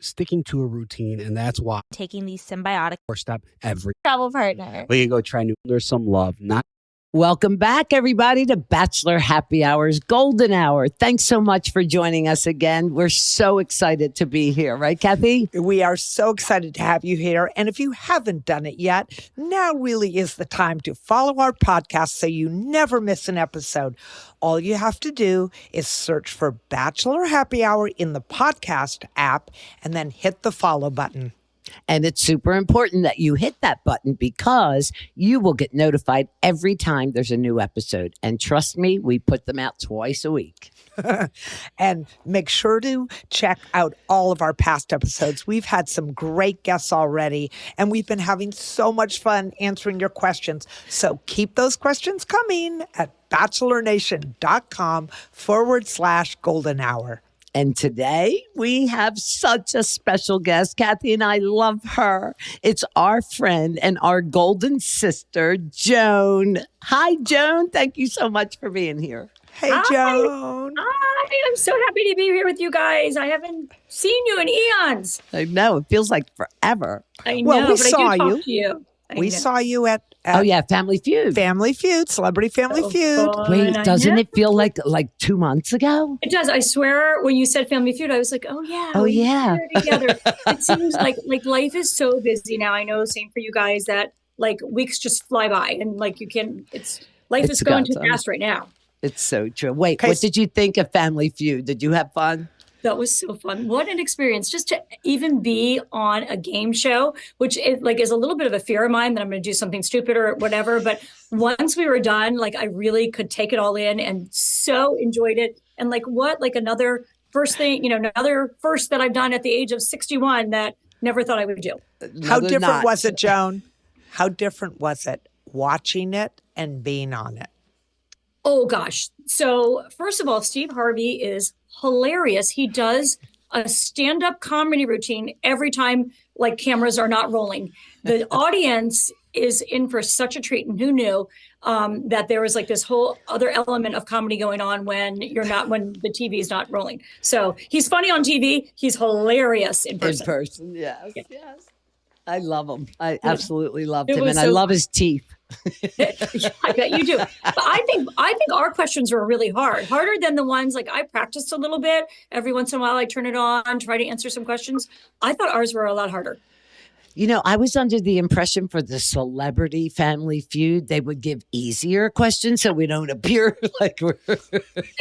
sticking to a routine, and that's why taking these symbiotic step every travel partner. we can go try new. There's some love, not. Welcome back, everybody, to Bachelor Happy Hour's Golden Hour. Thanks so much for joining us again. We're so excited to be here. Right, Kathy? We are so excited to have you here. And if you haven't done it yet, now really is the time to follow our podcast so you never miss an episode. All you have to do is search for Bachelor Happy Hour in the podcast app and then hit the follow button. And it's super important that you hit that button because you will get notified every time there's a new episode. And trust me, we put them out twice a week. And make sure to check out all of our past episodes. We've had some great guests already, and we've been having so much fun answering your questions. So keep those questions coming at bachelornation.com/golden hour. And today we have such a special guest. Kathy and I love her. It's our friend and our golden sister, Joan. Hi, Joan. Thank you so much for being here. Hey, Joan. Hi, I'm so happy to be here with you guys. I haven't seen you in eons. I know. It feels like forever. I know, Well, we but saw I do you. talk to you. We saw you at Oh, yeah. Family Feud. Family Feud, Celebrity Family So Feud. fun. Wait, I doesn't know. it feel like 2 months ago? It does. I swear, when you said Family Feud, I was like, oh, yeah. Oh, we yeah. were together. It seems like life is so busy now. I know, same for you guys, that weeks just fly by and life It's is going too gone. fast right now. It's so true. Wait, Okay. what did you think of Family Feud? Did you have fun? That was so fun. What an experience just to even be on a game show, which is a little bit of a fear of mine that I'm going to do something stupid or whatever. But once we were done, I really could take it all in and so enjoyed it. And another first thing, another first that I've done at the age of 61 that never thought I would do. How Another different knot. was it, Joan? How different was it watching it and being on it? Oh, gosh. So first of all, Steve Harvey is hilarious. He does a stand-up comedy routine every time cameras are not rolling. The audience is in for such a treat. And who knew that there was this whole other element of comedy going on when the TV is not rolling. So he's funny on TV. He's hilarious in person. In person, yes. Yeah. Yes. I love him. I absolutely loved It him. was And I so love his teeth. I bet you do. But I think our questions were really harder than the ones I practiced a little bit. Every once in a while I turn it on, try to answer some questions. I thought ours were a lot harder. I was under the impression for the Celebrity Family Feud, they would give easier questions so we don't appear like we're. I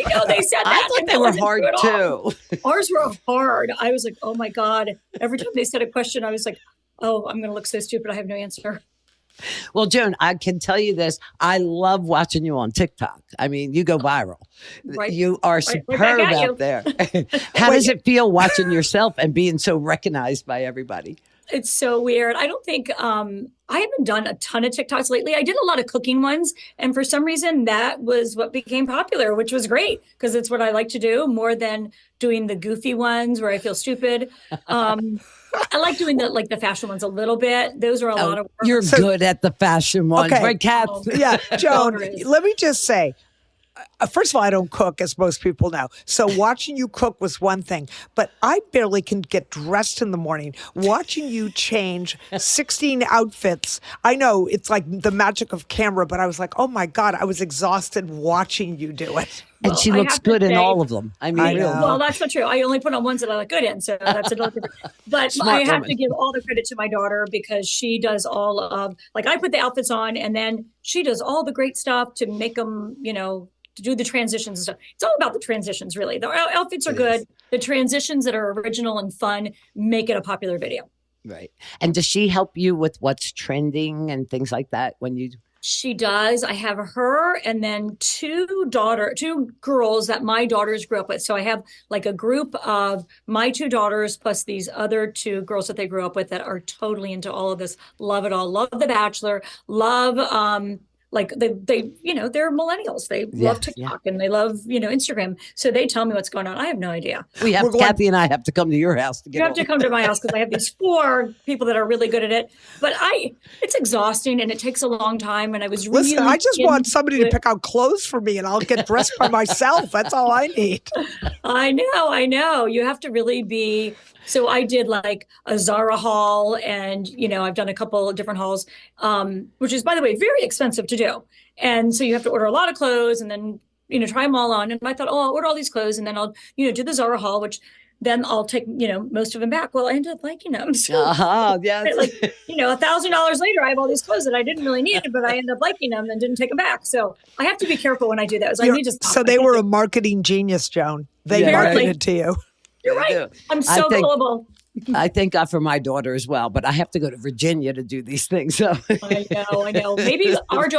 know they said that. I thought and they that were wasn't hard true at all. too. Ours were hard. I was like, oh my God. Every time they said a question, I was like, oh, I'm going to look so stupid. I have no answer. Well, Joan, I can tell you this. I love watching you on TikTok. I mean, you go viral. Right. You are Right superb back at you. out there. How does it feel watching yourself and being so recognized by everybody? It's so weird. I don't think I haven't done a ton of TikToks lately. I did a lot of cooking ones. And for some reason, that was what became popular, which was great because it's what I like to do more than doing the goofy ones where I feel stupid. I like doing the fashion ones a little bit. Those are a lot of work. You're good at the fashion ones, Okay. right, Kat? Yeah, Joan, Always. let me just say, first of all, I don't cook, as most people know. So watching you cook was one thing, but I barely can get dressed in the morning. Watching you change 16 outfits, I know it's like the magic of camera, but I was like, oh my God, I was exhausted watching you do it. And Well, she I looks have to good in say- all of them. I mean, I really. know. Well, that's not true. I only put on ones that I look good in, so that's another different. But Smart I have woman. to give all the credit to my daughter because she does all of I put the outfits on, and then she does all the great stuff to make them, to do the transitions and stuff. It's all about the transitions, really. The outfits are good. The transitions that are original and fun make it a popular video. Right. And does she help you with what's trending and things like that when you? She does. I have her and then two girls that my daughters grew up with. So I have a group of my two daughters plus these other two girls that they grew up with that are totally into all of this. Love it all. Love The Bachelor. Love they're millennials. They love TikTok and they love, Instagram. So they tell me what's going on. I have no idea. Kathy and I have to come to your house to get You have to come to my house because I have these 4 people that are really good at it. But it's exhausting and it takes a long time. And I was really Listen, I just want somebody to pick out clothes for me and I'll get dressed by myself. That's all I need. I know. You have to really be. So I did like a Zara haul, and I've done a couple of different hauls, which is, by the way, very expensive to do. And so you have to order a lot of clothes, and then try them all on. And I thought, I'll order all these clothes, and then I'll do the Zara haul, which then I'll take most of them back. Well, I ended up liking them. So yes. like $1,000 later, I have all these clothes that I didn't really need, but I ended up liking them and didn't take them back. So I have to be careful when I do that. So they were a marketing genius, Joan. They marketed to you. You're right. I'm so gullible. I thank God for my daughter as well, but I have to go to Virginia to do these things. So I know. Maybe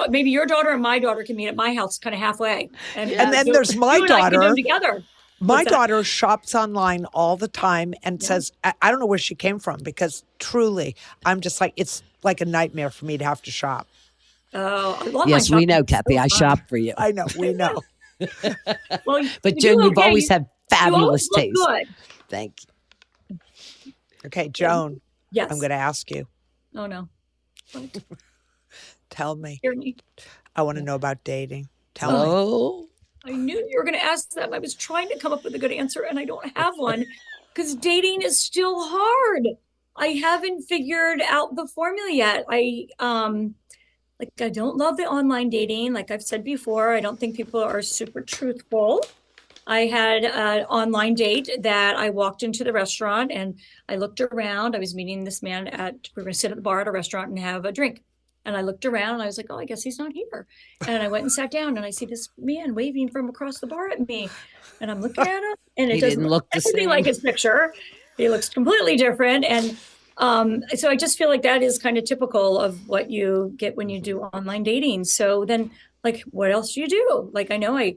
maybe your daughter and my daughter can meet at my house, kind of halfway. And then there's my daughter. Together. My daughter shops online all the time and says, I don't know where she came from, because truly, I'm just like, it's like a nightmare for me to have to shop. Oh, yes, we know, Kathy. I shop for you. I know, we know. Well, but Joan, you've always had fabulous taste. Good. Thank you. Okay, Joan. Yes. I'm going to ask you. Oh, no. What? Tell me. Hear me. I want to know about dating. Tell me. I knew you were going to ask that. I was trying to come up with a good answer, and I don't have one, because dating is still hard. I haven't figured out the formula yet. I don't love the online dating. Like I've said before, I don't think people are super truthful. I had an online date that I walked into the restaurant, and I looked around. I was meeting this man we were going to sit at the bar at a restaurant and have a drink. And I looked around, and I was like, I guess he's not here. And I went and sat down, and I see this man waving from across the bar at me. And I'm looking at him, and it doesn't look anything like his picture. He looks completely different. And so I just feel like that is kind of typical of what you get when you do online dating. So then, like, what else do you do? Like, I know I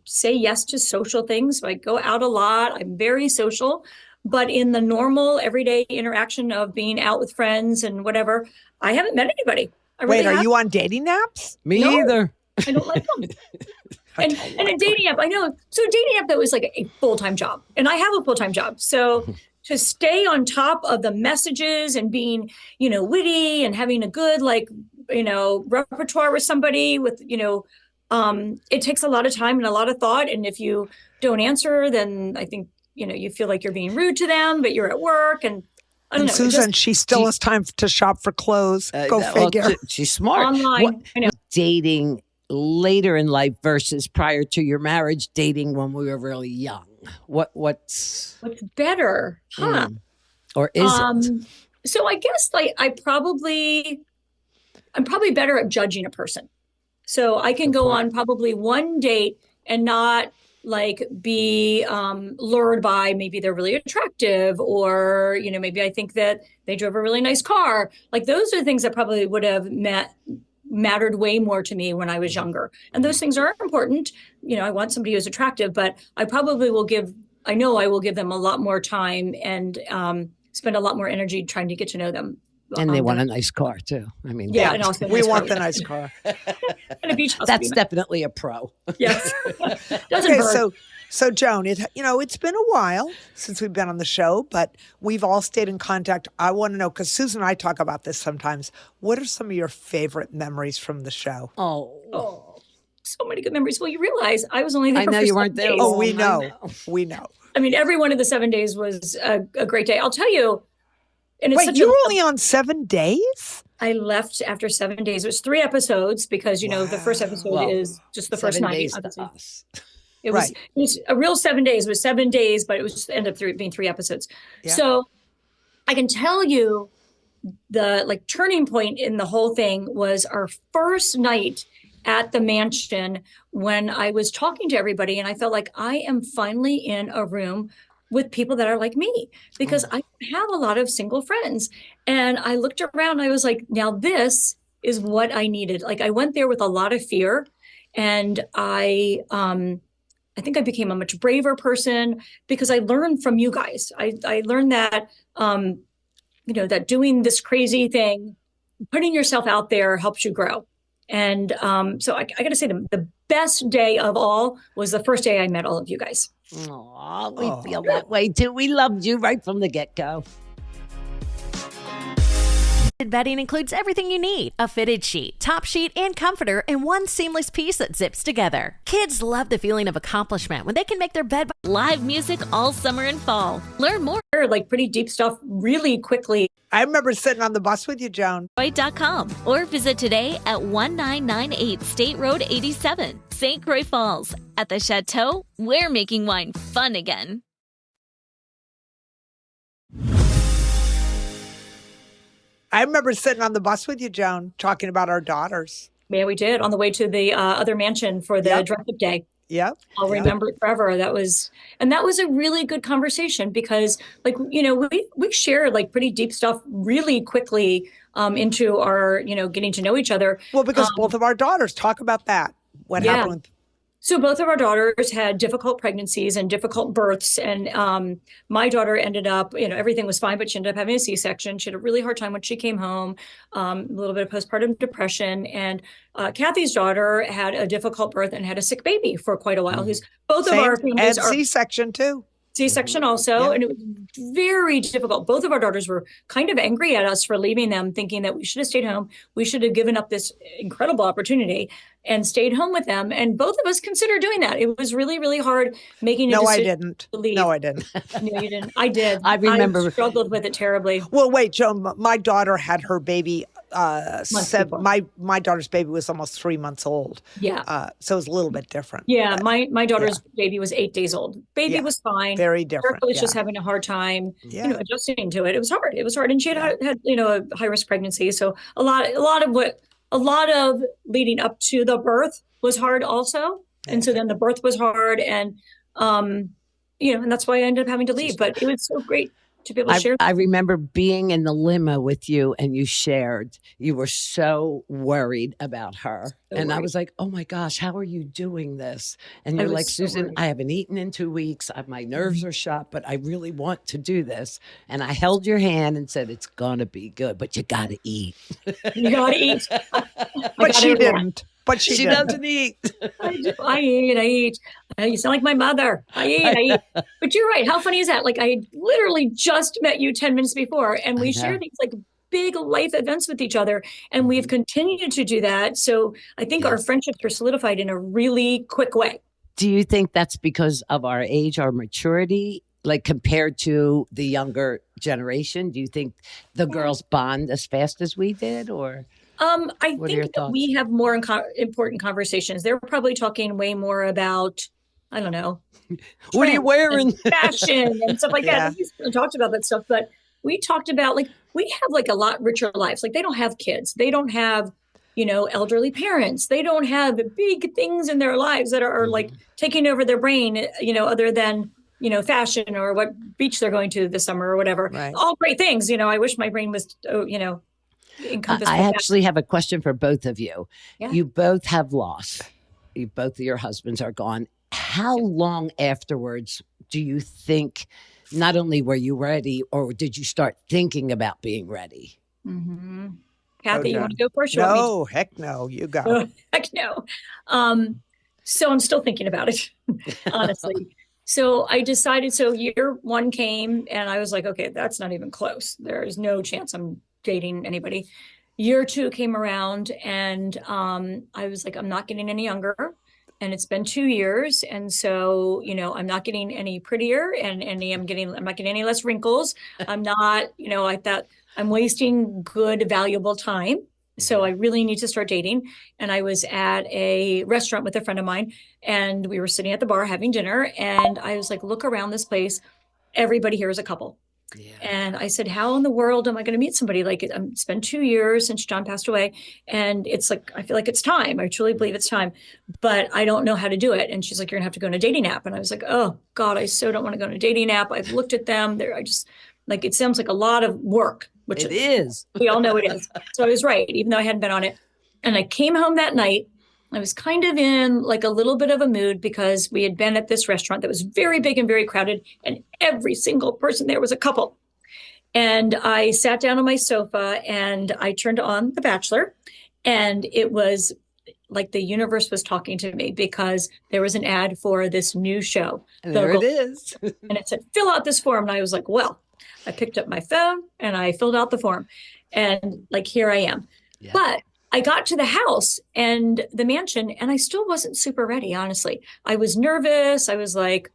say yes to social things. I go out a lot. I'm very social. But in the normal, everyday interaction of being out with friends and whatever, I haven't met anybody. Wait, are you on dating apps? Me either. I don't like them. and a dating app, I know. So a dating app, that was like a full-time job. And I have a full-time job. So to stay on top of the messages and being, witty and having a good, repertoire with somebody with, it takes a lot of time and a lot of thought. And if you don't answer, then I think, you feel like you're being rude to them, but you're at work. And I don't know. Susan, she still has time to shop for clothes. Go figure. She's smart. Online. I know. Dating later in life versus prior to your marriage, dating when we were really young. What's better? Huh? Or is it? So I guess I'm probably better at judging a person. So I can go on probably one date and not be lured by maybe they're really attractive, or maybe I think that they drove a really nice car. Like those are things that probably would have mattered way more to me when I was younger. And those things are important. I want somebody who's attractive, but I probably will give them a lot more time and spend a lot more energy trying to get to know them. And they want a nice car too. I mean, yeah, and also we want the nice car. And a beach house. That's definitely a pro. Yes. Okay, so Joan, it's been a while since we've been on the show, but we've all stayed in contact. I want to know, because Susan and I talk about this sometimes. What are some of your favorite memories from the show? Oh, so many good memories. Well, you realize I was only there. I know you weren't there. Oh, we know. We know. I mean, every one of the 7 days was a great day. I'll tell you. And wait, you were only on 7 days? I left after 7 days. It was 3 episodes because, the first episode is just the first 9 episodes. It was a real 7 days. It was 7 days, but it was ended up being 3 episodes. Yeah. So I can tell you the turning point in the whole thing was our first night at the mansion, when I was talking to everybody, and I felt like I am finally in a room with people that are like me, because I have a lot of single friends. And I looked around, I was like, now this is what I needed. Like I went there with a lot of fear, and I think I became a much braver person because I learned from you guys. I learned that, that doing this crazy thing, putting yourself out there helps you grow. And so I got to say the best day of all was the first day I met all of you guys. Oh, we feel that way too. We loved you right from the get-go. Bedding includes everything you need. A fitted sheet, top sheet, and comforter in one seamless piece that zips together. Kids love the feeling of accomplishment when they can make their bed. Live music all summer and fall. Learn more Like pretty deep stuff really quickly. I remember sitting on the bus with you, Joan. at .com or visit today at 1998 State Road 87, St. Croix Falls. At the Chateau, we're making wine fun again. I remember sitting on the bus with you, Joan, talking about our daughters. Yeah, we did on the way to the other mansion for the dress-up day. Yep. I'll remember it forever. That was a really good conversation because we share like pretty deep stuff really quickly into our, getting to know each other. Well, because both of our daughters, talk about that. What happened? So both of our daughters had difficult pregnancies and difficult births. And my daughter ended up, everything was fine, but she ended up having a C-section. She had a really hard time when she came home, a little bit of postpartum depression. And Kathy's daughter had a difficult birth and had a sick baby for quite a while. Who's both of our families and C-section too. C-section also, and it was very difficult. Both of our daughters were kind of angry at us for leaving them, thinking that we should have stayed home. We should have given up this incredible opportunity and stayed home with them. And both of us considered doing that. It was really, really hard making a decision. I didn't. To leave. No, I didn't. No, you didn't. I did. I remember. I struggled with it terribly. Well, wait, Joan, my daughter had her baby. My daughter's baby was almost 3 months old. Yeah. So it was a little bit different. Yeah. My daughter's baby was 8 days old. Baby was fine. Very different. Erica was just having a hard time, adjusting to it. It was hard. It was hard. And she had a high risk pregnancy. So a lot of leading up to the birth was hard also. And so then the birth was hard. And, and that's why I ended up having to leave. But it was so great to be able to share. I remember being in the limo with you and you shared, you were so worried about her. I was like, oh my gosh, how are you doing this? And you're like, Susan, I haven't eaten in 2 weeks. My nerves are shot, but I really want to do this. And I held your hand and said, it's going to be good, but you got to eat. You got to eat. But she didn't. But she doesn't eat. I eat. You sound like my mother. I eat. But you're right. How funny is that? Like I literally just met you 10 minutes before and we shared these like big life events with each other. And we've continued to do that. So I think our friendships are solidified in a really quick way. Do you think that's because of our age, our maturity, like compared to the younger generation? Do you think the girls bond as fast as we did or? I think that we have more important conversations. They're probably talking way more about, I don't know. What are you wearing? Fashion and stuff like that. We talked about that stuff, but we talked about we have like a lot richer lives. Like they don't have kids. They don't have, elderly parents. They don't have big things in their lives that are like taking over their brain, other than, fashion or what beach they're going to this summer or whatever. Right. All great things. I wish my brain was, I actually have a question for both of you. Yeah. You both have lost. Both of your husbands are gone. How long afterwards do you think, not only were you ready, or did you start thinking about being ready? Mm-hmm. Kathy, you want to go first? No, heck no. You go. Oh, heck no. So I'm still thinking about it, honestly. So I decided, year one came and I was like, okay, that's not even close. There is no chance I'm dating anybody. Year two came around and I was like, I'm not getting any younger. And it's been 2 years. And so, I'm not getting any prettier and I'm not getting any less wrinkles. I'm not, I thought I'm wasting good, valuable time. So I really need to start dating. And I was at a restaurant with a friend of mine and we were sitting at the bar having dinner. And I was like, look around this place. Everybody here is a couple. Yeah. And I said, how in the world am I going to meet somebody? Like it's been 2 years since John passed away. And it's like, I feel like it's time. I truly believe it's time, but I don't know how to do it. And she's like, you're gonna have to go on a dating app. And I was like, oh God, I so don't want to go on a dating app. I've looked at them. It sounds like a lot of work, which it is. We all know it is. So I was right, even though I hadn't been on it. And I came home that night. I was kind of in like a little bit of a mood because we had been at this restaurant that was very big and very crowded. And every single person there was a couple. And I sat down on my sofa and I turned on The Bachelor. And it was like the universe was talking to me because there was an ad for this new show. And there it is. And it said, fill out this form. And I was like, well, I picked up my phone and I filled out the form. And like, here I am. Yeah. But I got to the house and the mansion, and I still wasn't super ready, honestly. I was nervous. I was like,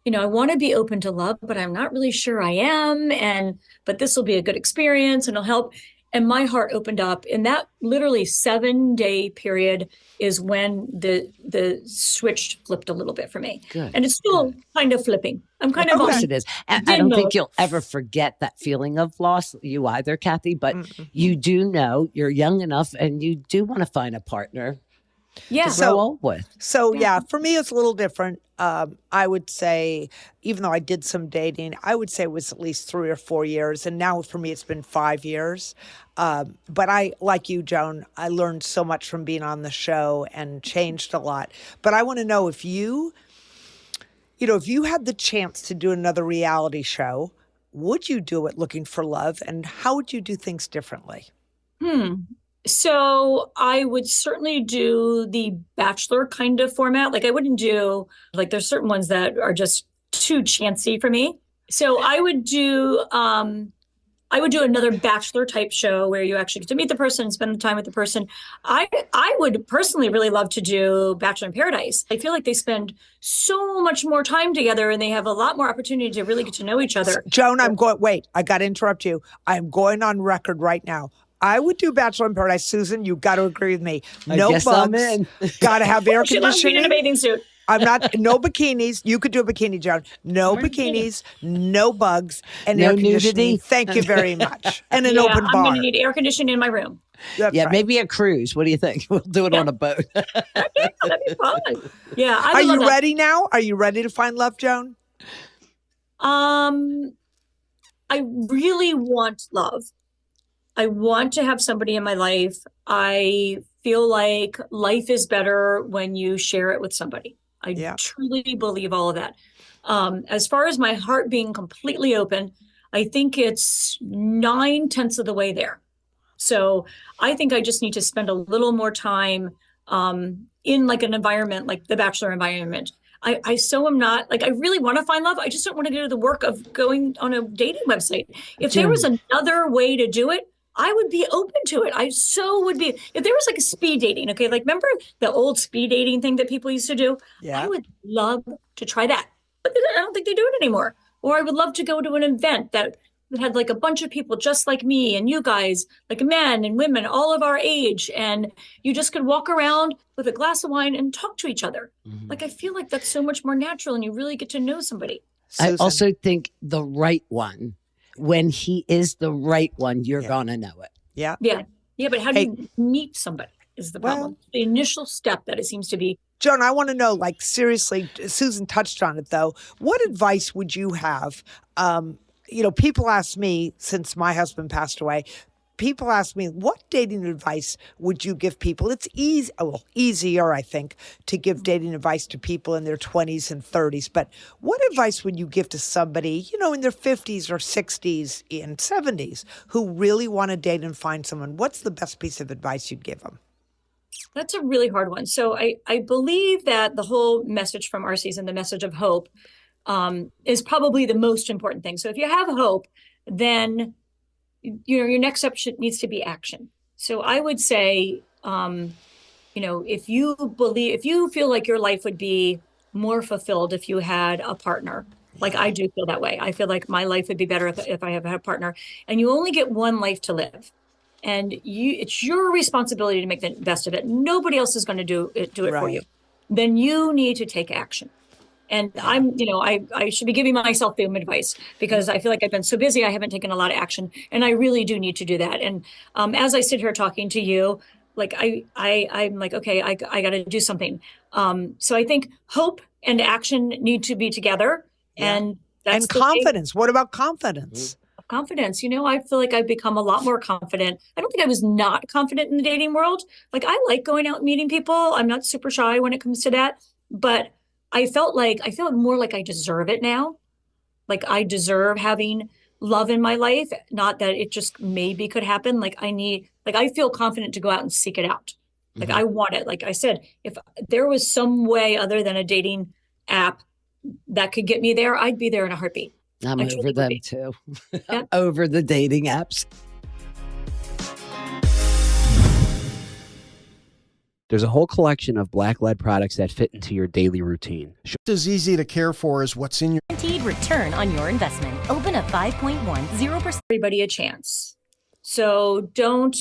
I want to be open to love, but I'm not really sure I am. But this will be a good experience and it'll help. And my heart opened up. In that literally 7-day period is when the switch flipped a little bit for me. Good. And it's still kind of flipping. I'm kind Of of course on it is. And I dim don't mode. think you'll ever forget that feeling of loss, you either, Kathy, but you do know you're young enough and you do want to find a partner Yeah. to grow old with. So yeah, for me, it's a little different. I would say, even though I did some dating, I would say it was at least 3 or 4 years. And now for me, it's been 5 years. But I, like you, Joan, I learned so much from being on the show and changed a lot. But I want to know if if you had the chance to do another reality show, would you do it looking for love? And how would you do things differently? So I would certainly do the Bachelor kind of format. Like I wouldn't do, like there's certain ones that are just too chancy for me. So I would do another Bachelor type show where you actually get to meet the person and spend the time with the person. I would personally really love to do Bachelor in Paradise. I feel like they spend so much more time together and they have a lot more opportunity to really get to know each other. Joan, wait, I got to interrupt you. I'm going on record right now. I would do Bachelor in Paradise. Susan, you got to agree with me. No guess I'm bugs. in. Got to have air She loves being in a conditioning. bathing suit. No bikinis. You could do a bikini, Joan. No bikinis, no bugs, and No air conditioning. nudity. Thank you very much. And an Yeah, open I'm bar. going to need air conditioning in my room. That's Yeah, right. maybe a cruise. What do you think? We'll do it on a boat. That'd be fun. Yeah. I Are would love you that. ready now? Are you ready to find love, Joan? I really want love. I want to have somebody in my life. I feel like life is better when you share it with somebody. I truly believe all of that. As far as my heart being completely open, I think it's 9/10 of the way there. So I think I just need to spend a little more time in like an environment like the Bachelor environment. I so am not like, I really want to find love. I just don't want to do the work of going on a dating website. If there was another way to do it, I would be open to it. I so would be. If there was like a speed dating, okay, like remember the old speed dating thing that people used to do? Yeah. I would love to try that. But I don't think they do it anymore. Or I would love to go to an event that had like a bunch of people just like me and you guys, like men and women, all of our age. And you just could walk around with a glass of wine and talk to each other. Like, I feel like that's so much more natural and you really get to know somebody. I Susan. also think the right one, when he is the right one, you're going to know it. Yeah. Yeah. Yeah. But how do you meet somebody is the problem. The initial step that it seems to be. Joan, I want to know, like, seriously, Susan touched on it, though. What advice would you have? People ask me, since my husband passed away, people ask me, what dating advice would you give people? It's easier, I think, to give dating advice to people in their 20s and 30s. But what advice would you give to somebody, in their 50s or 60s and 70s who really want to date and find someone? What's the best piece of advice you'd give them? That's a really hard one. So I believe that the whole message from our season, the message of hope, is probably the most important thing. So if you have hope, then your next step needs to be action. So I would say, if you feel like your life would be more fulfilled if you had a partner, like I do feel that way. I feel like my life would be better if I have had a partner, and you only get one life to live. And it's your responsibility to make the best of it. Nobody else is going to do it for you. Then you need to take action. And I should be giving myself the advice because I feel like I've been so busy. I haven't taken a lot of action, and I really do need to do that. And as I sit here talking to you, like I'm like, okay, I got to do something. So I think hope and action need to be together. Yeah. And that's confidence. What about confidence? Confidence. I feel like I've become a lot more confident. I don't think I was not confident in the dating world. Like I like going out and meeting people. I'm not super shy when it comes to that, but I feel more like I deserve it now. Like I deserve having love in my life, not that it just maybe could happen. I feel confident to go out and seek it out. Like I want it. Like I said, if there was some way other than a dating app that could get me there, I'd be there in a heartbeat. I'm over them too. Yeah. Over the dating apps. There's a whole collection of black-led products that fit into your daily routine. As easy to care for as what's in your Guaranteed return on your investment. Open a 5.10%. Everybody a chance. So don't.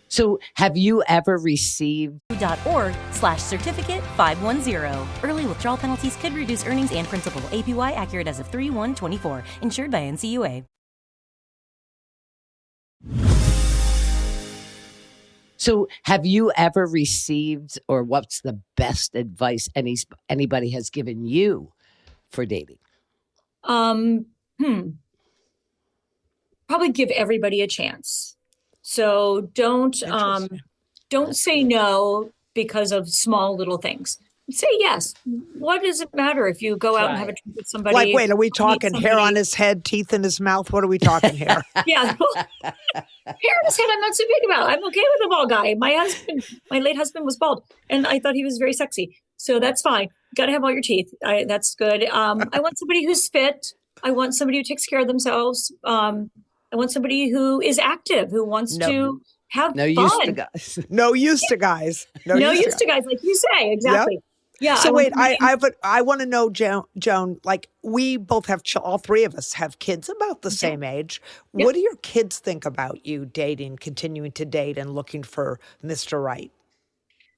So have you ever received .org/certificate 510. Early withdrawal penalties could reduce earnings and principal. APY accurate as of 3/1/24. Insured by NCUA. So have you ever received, or what's the best advice anybody has given you for dating? Probably give everybody a chance. So don't say no because of small little things. Say yes. What does it matter if you go out and have a drink with somebody? Like, wait, are we meet talking hair somebody? on his head, teeth in his mouth? What are we talking here? Yeah. Well, hair on his head, I'm not so big about. I'm okay with a bald guy. My late husband was bald, and I thought he was very sexy. So that's fine. Got to have all your teeth. That's good. I want somebody who's fit. I want somebody who takes care of themselves. I want somebody who is active, who wants to have No fun. use to guys. No use to guys. No use to guys, like you say. Exactly. Yeah. So wait, I I want to know, Joan, like we both have, all three of us have kids about the same age. Yep. What do your kids think about you dating, continuing to date and looking for Mr. Right?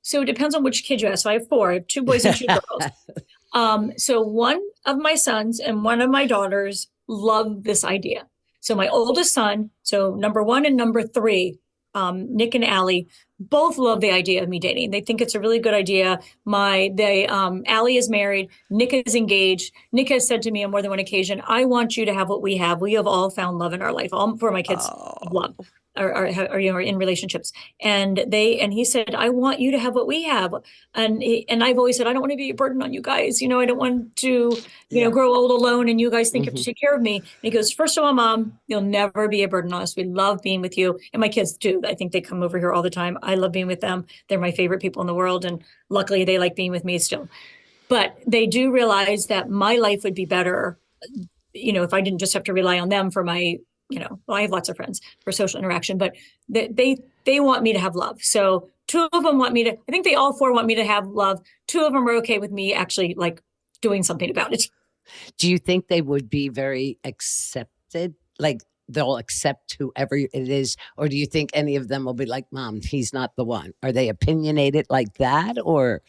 So it depends on which kid you ask. So I have four. I have 2 boys and 2 girls. So one of my sons and one of my daughters love this idea. So my oldest son, so number 1 and number 3, Nick and Allie, both love the idea of me dating. They think it's a really good idea. Allie is married. Nick is engaged. Nick has said to me on more than one occasion, I want you to have what we have. We have all found love in our life. All 4 of my kids have love. Are in relationships, and he said, I want you to have what we have, and I've always said I don't want to be a burden on you guys. I don't want to grow old alone, and you guys think you have to take care of me. And he goes, first of all, Mom, you'll never be a burden on us. We love being with you, and my kids do. I think they come over here all the time. I love being with them. They're my favorite people in the world, and luckily they like being with me still. But they do realize that my life would be better, if I didn't just have to rely on them for my. I have lots of friends for social interaction, but they want me to have love. So 2 of them want me to, I think they all 4 want me to have love. 2 of them are okay with me actually like doing something about it. Do you think they would be very accepted? Like they'll accept whoever it is? Or do you think any of them will be like, Mom, he's not the one? Are they opinionated like that or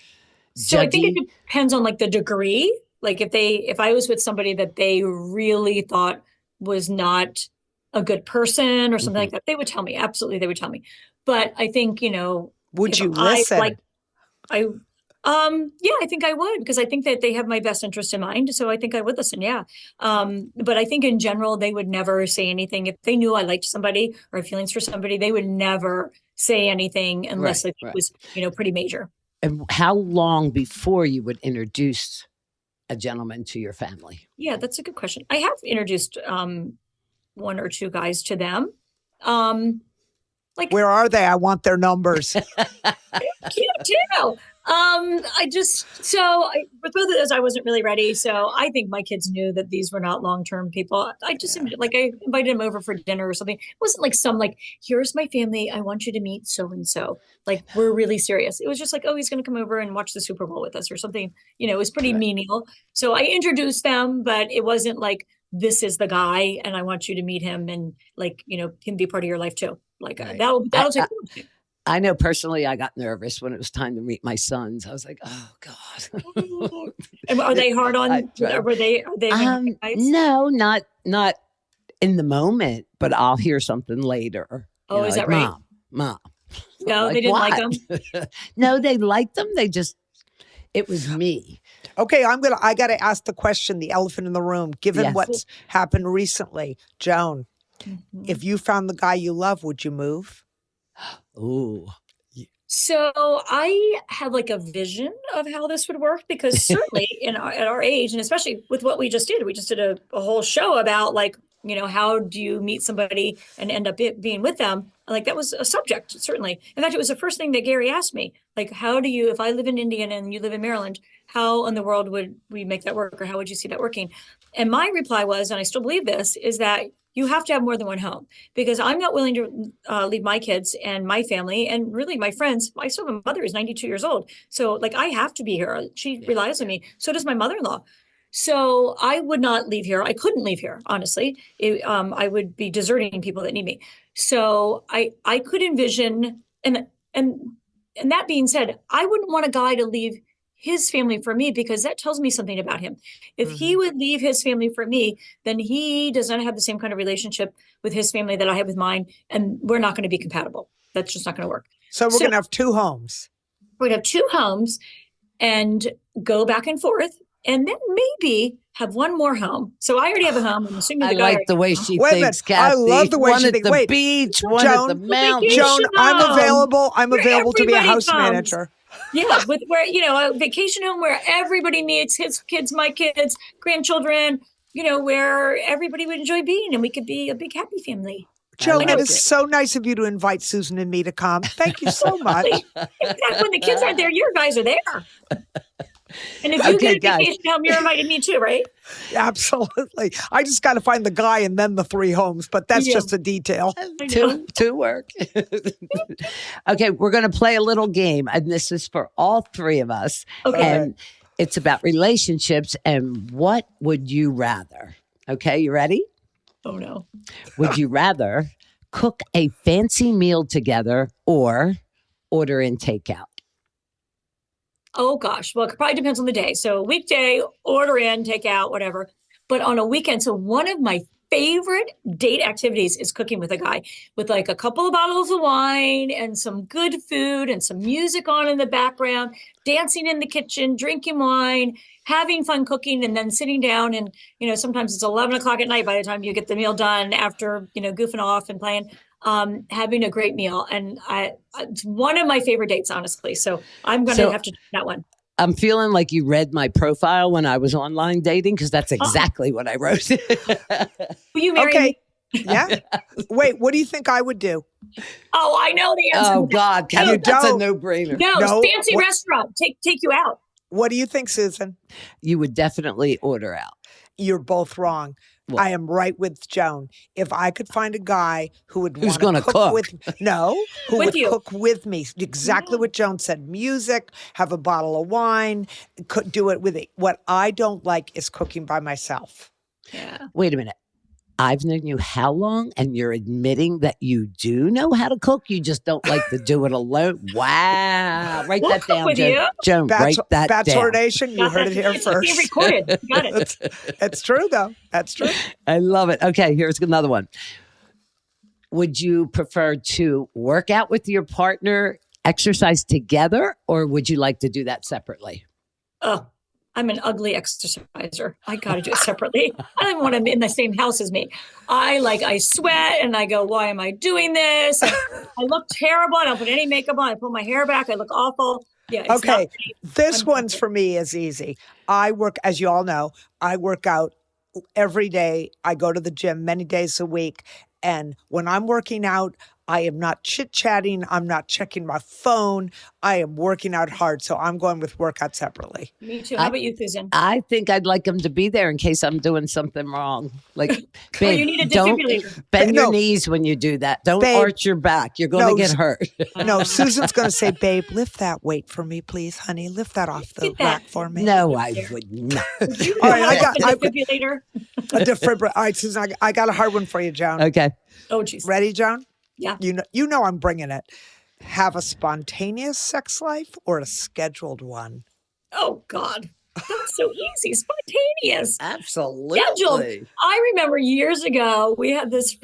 So I think it depends on like the degree. Like if I was with somebody that they really thought was not a good person or something like that, they would tell me. Absolutely, they would tell me. But I think, would you listen? I think I would, because I think that they have my best interest in mind. So I think I would listen. Yeah. But I think in general, they would never say anything. If they knew I liked somebody or had feelings for somebody, they would never say anything unless it was, pretty major. And how long before you would introduce a gentleman to your family? Yeah, that's a good question. I have introduced 1 or 2 guys to them. Where are they? I want their numbers. Cute too. With both of those, I wasn't really ready. So I think my kids knew that these were not long-term people. I just I invited them over for dinner or something. It wasn't here's my family. I want you to meet so-and-so. We're really serious. It was just he's going to come over and watch the Super Bowl with us or something. It was pretty menial. So I introduced them, but it wasn't this is the guy and I want you to meet him and him be part of your life too. That'll take time. I know personally, I got nervous when it was time to meet my sons. I was like, oh God. And are they hard on, are they no, not in the moment, but I'll hear something later. Oh, is that right? Mom. No, they didn't like them. No, they liked them. It was me. Okay, I got to ask the question, the elephant in the room, given what's happened recently. Joan, if you found the guy you love, would you move? Ooh. So I have a vision of how this would work, because certainly at our age, and especially with what we just did a whole show about how do you meet somebody and end up being with them? That was a subject, certainly. In fact, it was the first thing that Gary asked me. How do you, if I live in Indiana and you live in Maryland, how in the world would we make that work? Or how would you see that working? And my reply was, and I still believe this, is that you have to have more than one home, because I'm not willing to leave my kids and my family and really my friends. I still have a mother who's 92 years old. So like I have to be here. She relies on me. So does my mother-in-law. So I would not leave here. I couldn't leave here, honestly. I would be deserting people that need me. So I could envision, and that being said, I wouldn't want a guy to leave his family for me, because that tells me something about him. If he would leave his family for me, then he does not have the same kind of relationship with his family that I have with mine, and we're not going to be compatible. That's just not going to work. So we're going to have 2 homes. We're going to have 2 homes and go back and forth, and then maybe have one more home. So I already have a home. I'm assuming I like the way she Wait a thinks, minute. I Kathy. love the way one she at thinks. the Wait, beach, one Joan, at the mountain. Joan, I'm home available. I'm where available to be a everybody house comes. manager. Yeah, with where, a vacation home where everybody meets, his kids, my kids, grandchildren, where everybody would enjoy being, and we could be a big happy family. Joan, it is so nice of you to invite Susan and me to come. Thank you so much. In fact, when the kids aren't there, your guys are there. And if you get a vacation home, you're inviting me too, right? Absolutely. I just got to find the guy and then the 3 homes, but that's just a detail. Two work. Okay, we're going to play a little game, and this is for all 3 of us. Okay. And it's about relationships and what would you rather? Okay, you ready? Oh, no. Would you rather cook a fancy meal together or order in takeout? Oh, gosh. Well, it probably depends on the day. So weekday, order in, take out, whatever. But on a weekend, so one of my favorite date activities is cooking with a guy, with like a couple of bottles of wine and some good food and some music on in the background, dancing in the kitchen, drinking wine, having fun cooking, and then sitting down. And, sometimes it's 11 o'clock at night by the time you get the meal done after, goofing off and playing. Having a great meal. And it's one of my favorite dates, honestly. So I'm going to have to do that one. I'm feeling like you read my profile when I was online dating, because that's exactly what I wrote. Will you marry me? Yeah. Wait, what do you think I would do? Oh, I know the answer. Oh, God. Kathy, that's a no-brainer. No, fancy restaurant. Take you out. What do you think, Susan? You would definitely order out. You're both wrong. What? I am right with Joan. If I could find a guy who's going to cook with who With would you. cook with me, exactly what Joan said, music, have a bottle of wine, could do it with it. What I don't like is cooking by myself. Yeah. Wait a minute. I've known you how long, and you're admitting that you do know how to cook? You just don't like to do it alone? Wow. Write that down, with Joan. you. Joan, write that Bachelor down. Nation, you heard it here It's first. being recorded. Got it. It's true, though. That's true. I love it. Okay, here's another one. Would you prefer to work out with your partner, exercise together, or would you like to do that separately? Oh, I'm an ugly exerciser. I got to do it separately. I don't even want him in the same house as me. I sweat and I go, why am I doing this? And I look terrible. I don't put any makeup on. I pull my hair back. I look awful. Yeah. It's Okay. not This one's for me is easy. As you all know, I work out every day. I go to the gym many days a week. And when I'm working out, I am not chit-chatting. I'm not checking my phone. I am working out hard. So I'm going with workout separately. Me too. How about you, Susan? I think I'd like him to be there in case I'm doing something wrong. Like, Oh, babe, you need a don't defibrillator. bend No. your knees when you do that. Don't Babe. arch your back. You're going No, to get hurt. No, Susan's going to say, babe, lift that weight for me, please, honey. Lift that off the Get that. rack for me. No, I would not. You All right, know I got- a defibrillator. A defibrillator. All right, Susan, I got a hard one for you, Joan. Okay. Oh, jeez. Ready, Joan? Yeah. You know I'm bringing it. Have a spontaneous sex life or a scheduled one? Oh, God. That's so easy. Spontaneous. Absolutely. Scheduled. I remember years ago, we had this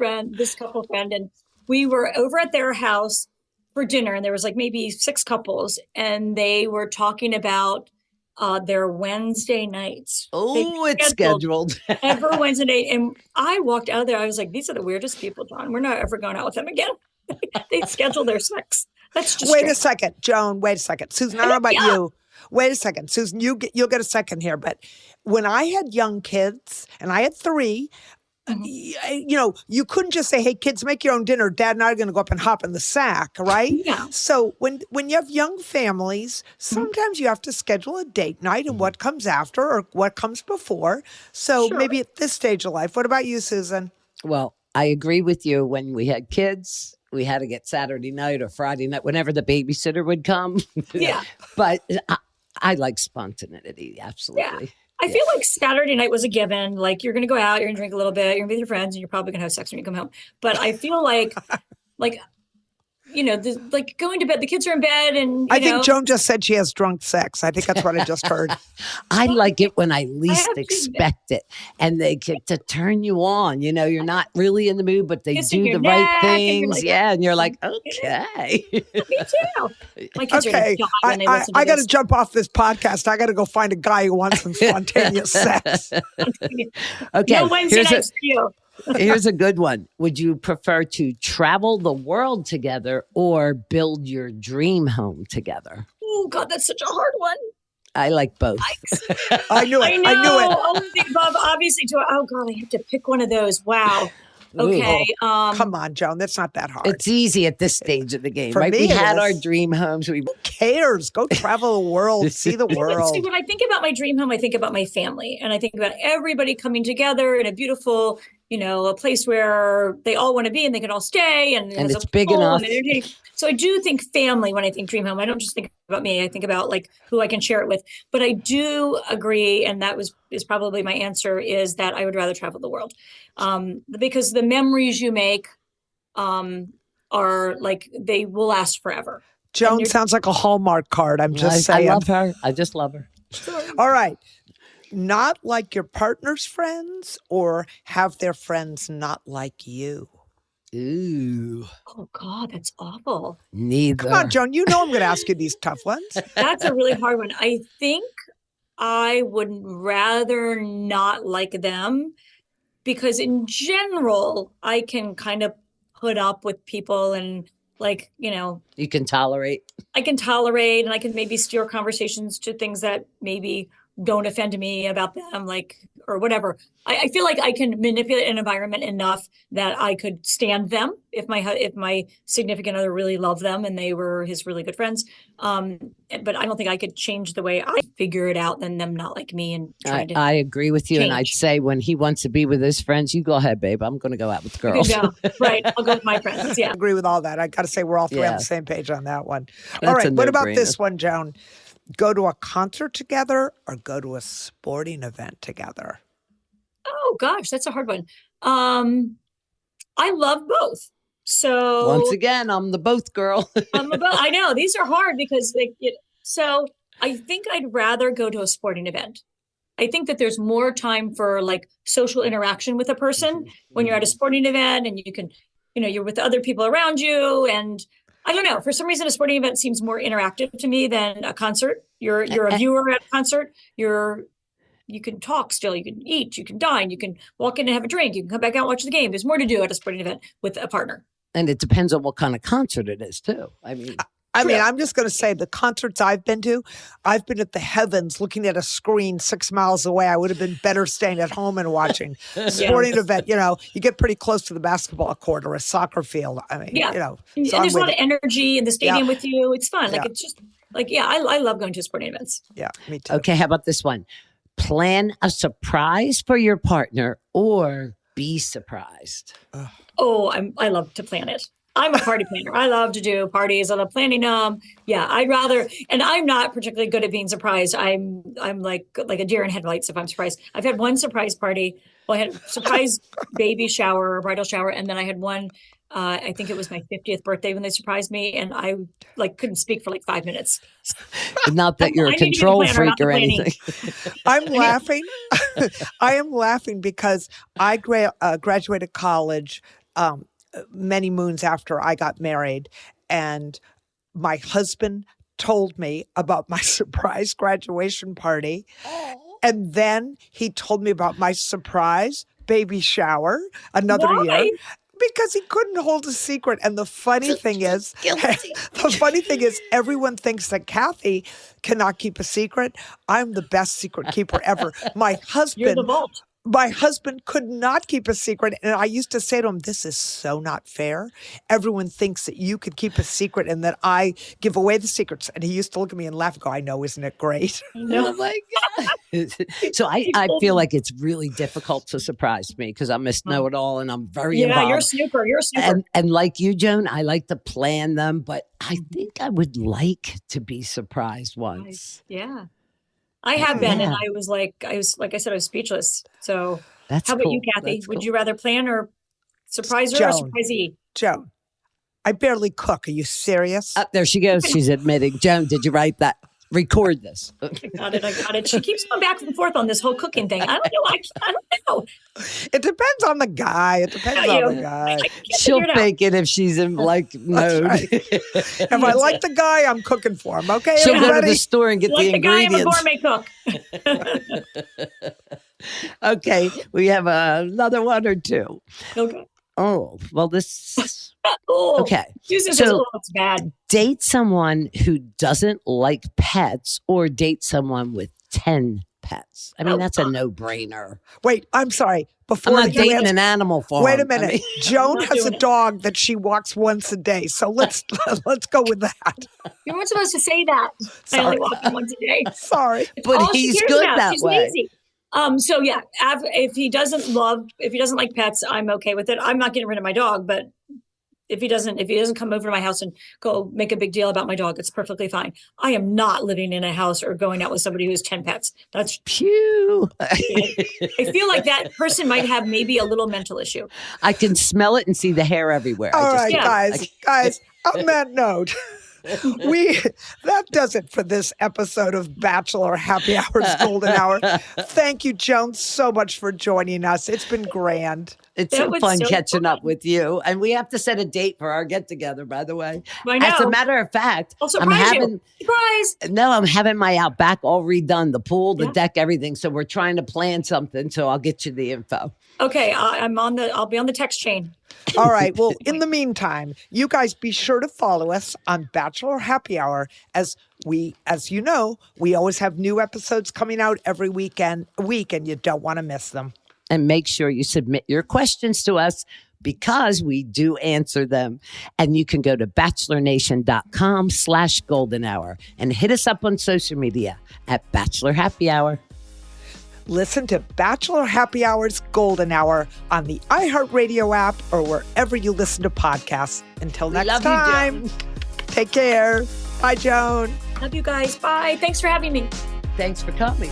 couple friend, and we were over at their house for dinner, and there was like maybe 6 couples, and they were talking about their Wednesday nights. Oh, it's scheduled. Every Wednesday night. And I walked out there. I was like, these are the weirdest people, John. We're not ever going out with them again. They schedule their sex. That's just Wait a second, Joan. Wait a second. Susan, I don't know about Yeah. you. Wait a second. Susan, you'll get a second here. But when I had young kids, and I had 3, you couldn't just say, hey, kids, make your own dinner. Dad and I are going to go up and hop in the sack, right? Yeah. So when you have young families, sometimes you have to schedule a date night and what comes after or what comes before. So Sure. maybe at this stage of life. What about you, Susan? Well, I agree with you. When we had kids, we had to get Saturday night or Friday night, whenever the babysitter would come. Yeah. But I like spontaneity. Absolutely. I feel like Saturday night was a given. Like you're going to go out, you're going to drink a little bit, you're going to be with your friends, and you're probably going to have sex when you come home. But I feel like like going to bed, the kids are in bed and I think Joan just said she has drunk sex. I think that's what I just heard. I like it when I least expect it. And they get to turn you on. You're not really in the mood, but they do the right things. And you're like, okay. Me too. My kids are Okay, die when they listen to I got to this. jump off this podcast. I got to go find a guy who wants some spontaneous sex. Okay. No Wednesday nights for you. Here's a good one. Would you prefer to travel the world together or build your dream home together? Oh God, that's such a hard one. I like both. I knew it. I knew it. All of the above, obviously. Oh God, I have to pick one of those. Wow. Okay. Come on, Joan. That's not that hard. It's easy at this stage of the game, For right? me, We it had is. our dream homes. Who cares? Go travel the world. See the world. See, when I think about my dream home, I think about my family, and I think about everybody coming together in a beautiful, a place where they all want to be and they can all stay, and it's big enough. So I do think family when I think dream home. I don't just think about me. I think about like who I can share it with. But I do agree, and that is probably my answer, is that I would rather travel the world, because the memories you make are like they will last forever. Joan sounds like a Hallmark card. I'm just saying. I love her. I just love her. All right. Not like your partner's friends or have their friends not like you? Ooh. Oh God, that's awful. Neither. Come on, Joan. You know I'm going to ask you these tough ones. That's a really hard one. I think I would rather not like them because in general, I can kind of put up with people and you can tolerate. I can tolerate and I can maybe steer conversations to things that maybe don't offend me about them, or whatever. I feel like I can manipulate an environment enough that I could stand them if my significant other really loved them and they were his really good friends. But I don't think I could change the way I figure it out than them not like me and trying to. I agree with you. change. And I'd say when he wants to be with his friends, you go ahead, babe. I'm going to go out with girls. Yeah, right. I'll go with my friends. Yeah. I agree with all that. I got to say we're all three on Yeah. the same page on that one. That's All right. a What about no-brainer. this one, Joan? Go to a concert together or go to a sporting event together? Oh gosh, that's a hard one. I love both. So Once again, I'm the both girl. I know these are hard because so I think I'd rather go to a sporting event. I think that there's more time for social interaction with a person when you're at a sporting event and you can, you're with other people around you. And I don't know, for some reason, a sporting event seems more interactive to me than a concert. You're a viewer at a concert. You can talk still, you can eat, you can dine, you can walk in and have a drink, you can come back out and watch the game. There's more to do at a sporting event with a partner. And it depends on what kind of concert it is, too. I mean, I'm just going to say the concerts I've been at the heavens looking at a screen 6 miles away. I would have been better staying at home and watching. Sporting event, you get pretty close to the basketball court or a soccer field. I mean, And so there's a lot of energy in the stadium with you. It's fun. Yeah. It's just I love going to sporting events. Yeah, me too. okay, how about this one? Plan a surprise for your partner or be surprised. Oh, I love to plan it. I'm a party planner. I love to do parties. I love planning them. Yeah, I'd rather, and I'm not particularly good at being surprised. I'm like a deer in headlights if I'm surprised. I've had one surprise party. Well, I had a surprise baby shower or bridal shower, and then I had one. I think it was my 50th birthday when they surprised me, and I couldn't speak for 5 minutes. Not that you're I a need to be the control planner, freak not the or planning. anything. I'm laughing. I am laughing because I graduated college many moons after I got married, and my husband told me about my surprise graduation party, and then he told me about my surprise baby shower another Why? year. Because he couldn't hold a secret. And the funny thing is, everyone thinks that Kathy cannot keep a secret. I'm the best secret keeper ever. My You're the husband vault. My husband could not keep a secret. And I used to say to him, this is so not fair. Everyone thinks that you could keep a secret and that I give away the secrets. And he used to look at me and laugh and go, I know, isn't it great? Oh my God. So I feel like it's really difficult to surprise me because I'm a know-it-all and I'm very involved. You're super. You're super. And like you, Joan, I like to plan them, but I think I would like to be surprised once. Yeah. I have been, and I was like I said, I was speechless. So That's how about cool. you, Kathy? That's Would cool. you rather plan or surprise her or Joan. surprise E? Joan, I barely cook. Are you serious? There she goes. She's admitting. Joan, did you write that? Record this. I got it. She keeps going back and forth on this whole cooking thing. I don't know. I don't know. It depends on the guy. It depends on the guy. She'll fake it if she's in like mode. Right. If I like the guy, I'm cooking for him. Okay, She'll go to everybody? the store and get Like the the guy, I'm a ingredients. gourmet cook. Okay, we have another one or two. Okay. Oh, well, this. Oh, Okay. Susan So- says, oh, it's bad. Date someone who doesn't like pets or date someone with 10 pets. I mean, that's a no-brainer. Wait, I'm sorry. I'm Before not you dating answer- an animal farm. Wait a I minute. mean- Joan not has a doing it. dog that she walks once a day. So let's go with that. You weren't supposed to say that. I Sorry. only walk him once a day. Sorry. But All she he's cares good about. that She's way. lazy. So yeah, if he doesn't like pets, I'm okay with it. I'm not getting rid of my dog, but if he doesn't come over to my house and go make a big deal about my dog, it's perfectly fine. I am not living in a house or going out with somebody who has 10 pets. That's Phew. I feel like that person might have maybe a little mental issue. I can smell it and see the hair everywhere. All right, Yeah. guys, on that note, that does it for this episode of Bachelor Happy Hour's Golden Hour. Thank you, Joan, so much for joining us. It's been grand. It's That so was fun so catching up fun. with you. And we have to set a date for our get together, by the way. I know. As a matter of fact, I'll surprise you. I'm having my Outback all redone, the pool, the Yeah. deck, everything. So we're trying to plan something. So I'll get you the info. Okay, I'll be on the text chain. All right. Well, in the meantime, you guys be sure to follow us on Bachelor Happy Hour as you know, we always have new episodes coming out every week and you don't want to miss them. And make sure you submit your questions to us because we do answer them. And you can go to bachelornation.com/golden hour and hit us up on social media at Bachelor Happy Hour. Listen to Bachelor Happy Hour's Golden Hour on the iHeartRadio app or wherever you listen to podcasts. Until next love you, time, Joan. take care. Bye, Joan. Love you guys. Bye. Thanks for having me. Thanks for coming.